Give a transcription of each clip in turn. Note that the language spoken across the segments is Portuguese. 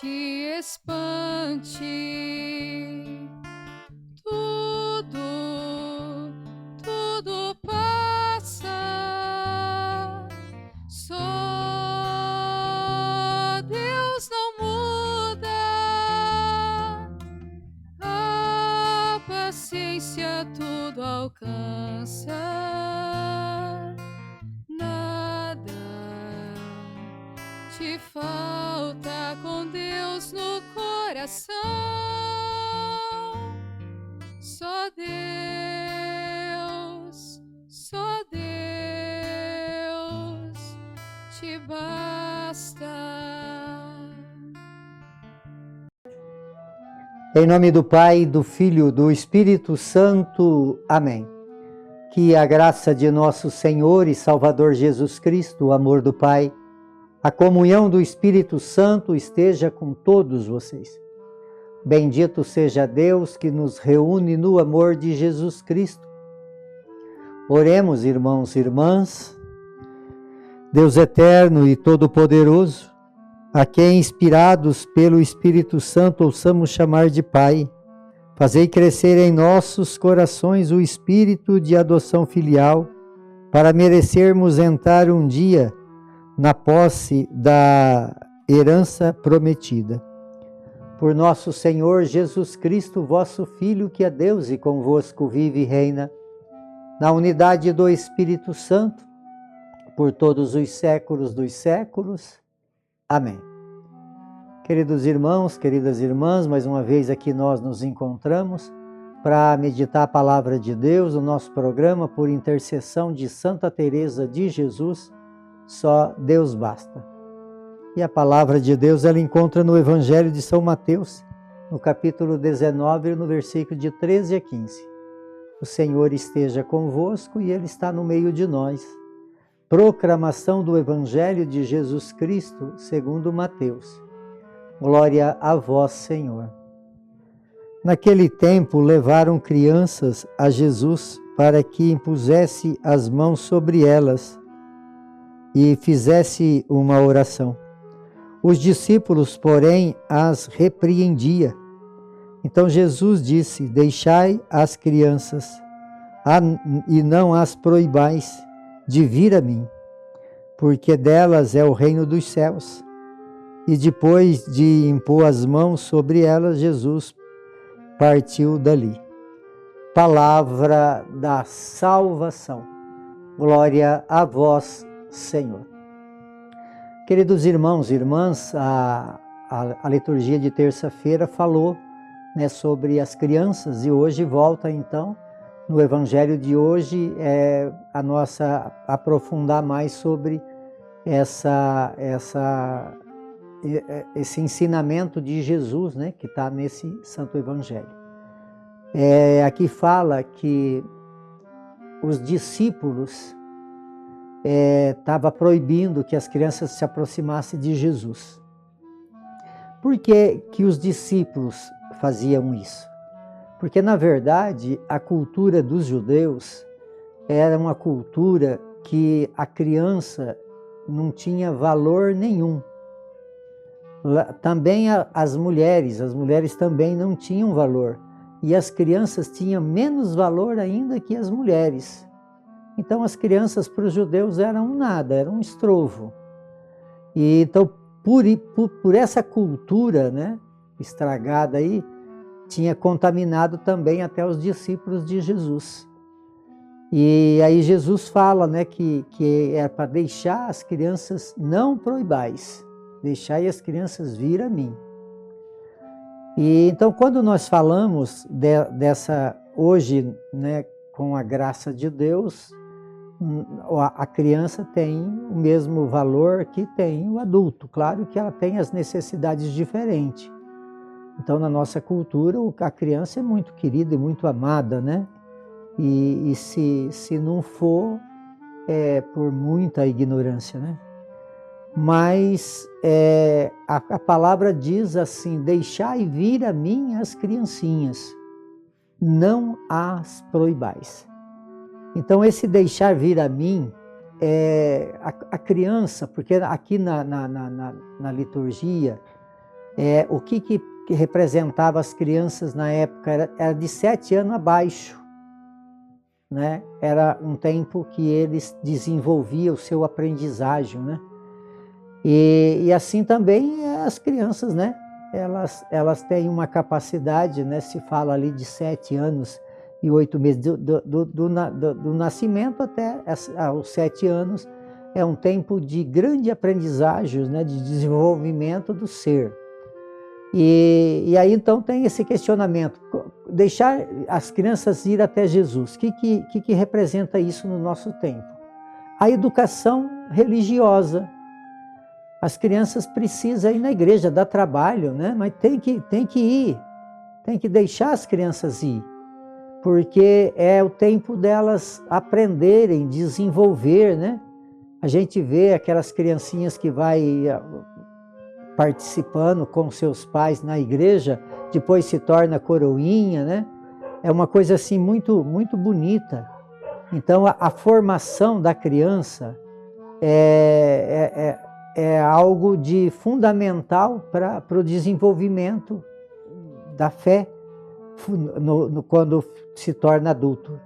te espante. Tudo passa. Só Deus não muda. A paciência tudo alcança. Nada te falta com Deus no coração. Só Deus te basta. Em nome do Pai, do Filho, do Espírito Santo. Amém. Que a graça de nosso Senhor e Salvador Jesus Cristo, o amor do Pai, a comunhão do Espírito Santo esteja com todos vocês. Bendito seja Deus que nos reúne no amor de Jesus Cristo. Oremos, irmãos e irmãs. Deus eterno e todo-poderoso, a quem, inspirados pelo Espírito Santo, ouçamos chamar de Pai, fazei crescer em nossos corações o espírito de adoção filial, para merecermos entrar um dia na posse da herança prometida. Por nosso Senhor Jesus Cristo, vosso Filho, que é Deus e convosco vive e reina, na unidade do Espírito Santo, por todos os séculos dos séculos. Amém. Queridos irmãos, queridas irmãs, mais uma vez aqui nós nos encontramos para meditar a palavra de Deus, o nosso programa por intercessão de Santa Teresa de Jesus, só Deus basta. E a palavra de Deus ela encontra no Evangelho de São Mateus, no capítulo 19, no versículo de 13 a 15. O Senhor esteja convosco e Ele está no meio de nós. Proclamação do Evangelho de Jesus Cristo, segundo Mateus. Glória a vós, Senhor. Naquele tempo levaram crianças a Jesus para que impusesse as mãos sobre elas e fizesse uma oração. Os discípulos, porém, as repreendia. Então Jesus disse: deixai as crianças e não as proibais de vir a mim, porque delas é o reino dos céus. E depois de impor as mãos sobre elas, Jesus partiu dali. Palavra da salvação. Glória a vós, Senhor. Queridos irmãos e irmãs, a liturgia de terça-feira falou, sobre as crianças, e hoje volta então, no Evangelho de hoje, aprofundar mais sobre esse ensinamento de Jesus, que está nesse Santo Evangelho. Aqui fala que os discípulos estavam proibindo que as crianças se aproximassem de Jesus. Por que os discípulos faziam isso? Porque, na verdade, a cultura dos judeus era uma cultura que a criança não tinha valor nenhum. Também as mulheres também não tinham valor. E as crianças tinham menos valor ainda que as mulheres. Então as crianças para os judeus eram nada, eram um estrovo. E então por essa cultura, estragada aí, tinha contaminado também até os discípulos de Jesus. E aí Jesus fala, que é para deixar as crianças, não proibais, deixai as crianças vir a mim. E então quando nós falamos dessa hoje, com a graça de Deus, a criança tem o mesmo valor que tem o adulto. Claro que ela tem as necessidades diferentes. Então, na nossa cultura, a criança é muito querida e muito amada, E se não for, por muita ignorância, Mas a palavra diz assim: deixai vir a mim as criancinhas, não as proibais. Então, esse deixar vir a mim, a criança, porque aqui na liturgia, O que representava as crianças na época era de 7 anos abaixo, né? Era um tempo que eles desenvolviam o seu aprendizagem, né? E assim também as crianças, né? Elas têm uma capacidade, né? Se fala ali de 7 anos e 8 meses, do nascimento até aos 7 anos, é um tempo de grande aprendizagem, né? De desenvolvimento do ser. E aí então tem esse questionamento, deixar as crianças ir até Jesus, o que representa isso no nosso tempo? A educação religiosa. As crianças precisam ir na igreja, dá trabalho, né? Mas tem que ir, tem que deixar as crianças ir, porque é o tempo delas aprenderem, desenvolver, né? A gente vê aquelas criancinhas que vai participando com seus pais na igreja, depois se torna coroinha, né? É uma coisa assim muito, muito bonita. Então a formação da criança é algo de fundamental para o desenvolvimento da fé quando se torna adulto.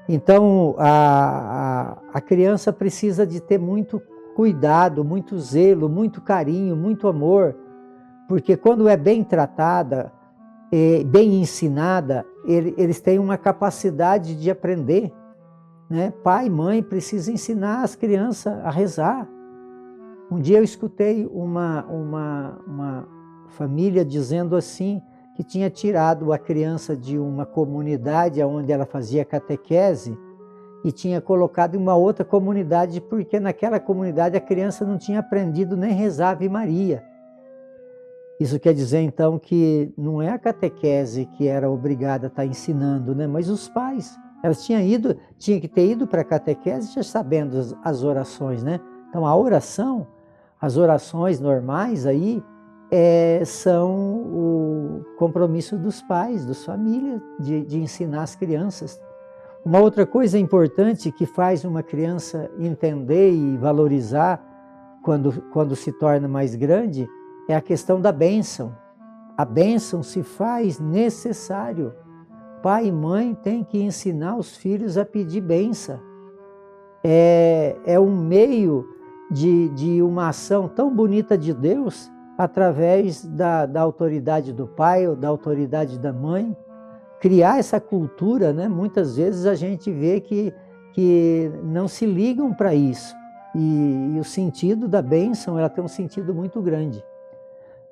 Então a criança precisa de ter muito cuidado, muito zelo, muito carinho, muito amor, porque quando é bem tratada, bem ensinada, eles têm uma capacidade de aprender, né? Pai e mãe precisam ensinar as crianças a rezar. Um dia eu escutei uma família dizendo assim, que tinha tirado a criança de uma comunidade onde ela fazia catequese e tinha colocado em uma outra comunidade, porque naquela comunidade a criança não tinha aprendido nem rezar Ave Maria. Isso quer dizer então que não é a catequese que era obrigada a estar ensinando, né? Mas os pais. Elas tinham que ter ido para a catequese já sabendo as orações, né? Então a oração, as orações normais aí, são o compromisso dos pais, das famílias, de ensinar as crianças. Uma outra coisa importante que faz uma criança entender e valorizar quando se torna mais grande é a questão da bênção. A bênção se faz necessário. Pai e mãe têm que ensinar os filhos a pedir bênção. É um meio de uma ação tão bonita de Deus através da autoridade do pai ou da autoridade da mãe. Criar essa cultura, né? Muitas vezes a gente vê que não se ligam para isso. E o sentido da bênção, ela tem um sentido muito grande.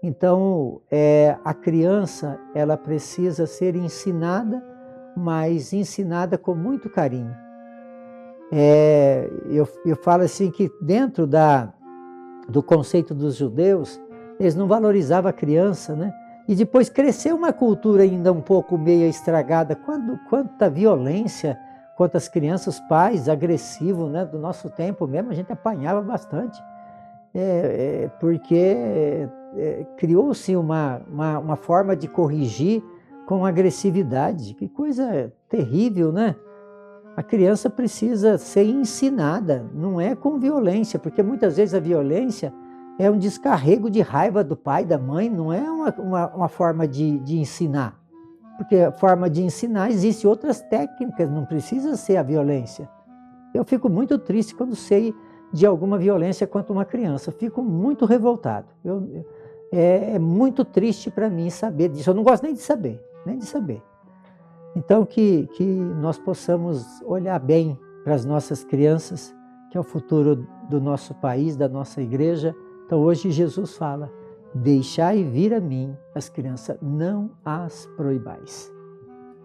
Então, a criança, ela precisa ser ensinada, mas ensinada com muito carinho. Eu falo assim que dentro do conceito dos judeus, eles não valorizavam a criança, né? E depois cresceu uma cultura ainda um pouco meio estragada, quanta violência contra as crianças, os pais agressivos, né? Do nosso tempo mesmo, a gente apanhava bastante, porque criou-se uma forma de corrigir com agressividade. Que coisa terrível, né? A criança precisa ser ensinada, não é com violência, porque muitas vezes a violência é um descarrego de raiva do pai, da mãe, não é uma forma de ensinar. Porque a forma de ensinar, existe outras técnicas, não precisa ser a violência. Eu fico muito triste quando sei de alguma violência contra uma criança, fico muito revoltado. É muito triste para mim saber disso, eu não gosto nem de saber. Então que nós possamos olhar bem para as nossas crianças, que é o futuro do nosso país, da nossa igreja. Então hoje Jesus fala, deixai vir a mim as crianças, não as proibais.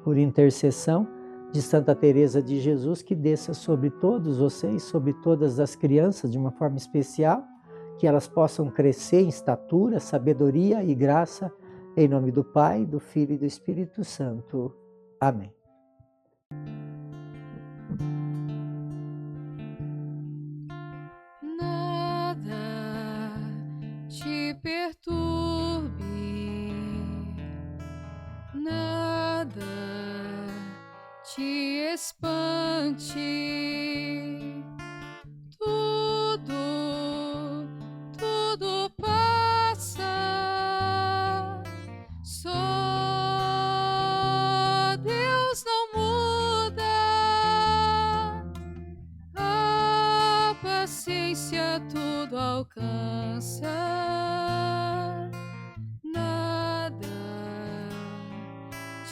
Por intercessão de Santa Teresa de Jesus, que desça sobre todos vocês, sobre todas as crianças de uma forma especial, que elas possam crescer em estatura, sabedoria e graça, em nome do Pai, do Filho e do Espírito Santo. Amém. Nada te perturbe, nada te espante, tudo passa. potência tudo alcança. Nada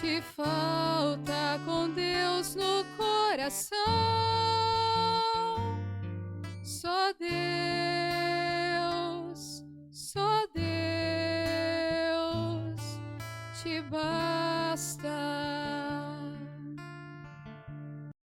te falta com Deus no coração.